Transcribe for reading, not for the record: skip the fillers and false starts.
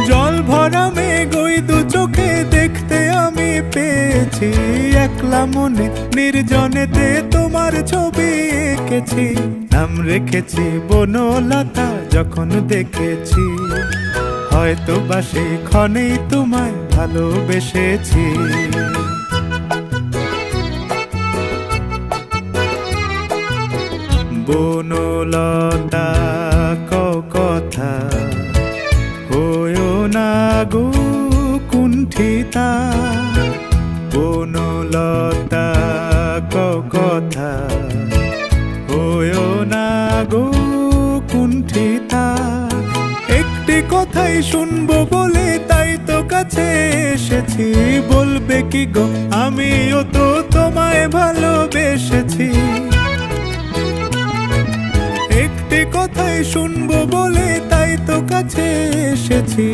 জল ভরা মেঘ ওই দু চোখে দেখতে আমি পেয়েছি, একলা মনে নির্জনেতে তোমার ছবি এঁকেছি। নাম রেখেছি বনলতা যখন দেখেছি, হয়তো বা সেই ক্ষণেই তোমায় ভালোবেসেছি। বনলতা কথা হয়ো না গো কুণ্ঠিতা, বনলতা কথা হয়ো না গো কুণ্ঠিতা। একটি কথাই শুনবো বলে তাই তো কাছে এসেছি, বলবে কি গো আমিও তো তোমায় ভালোবেসেছি। একটি কথাই শুনবো বলে তাই তো কাছে এসেছি,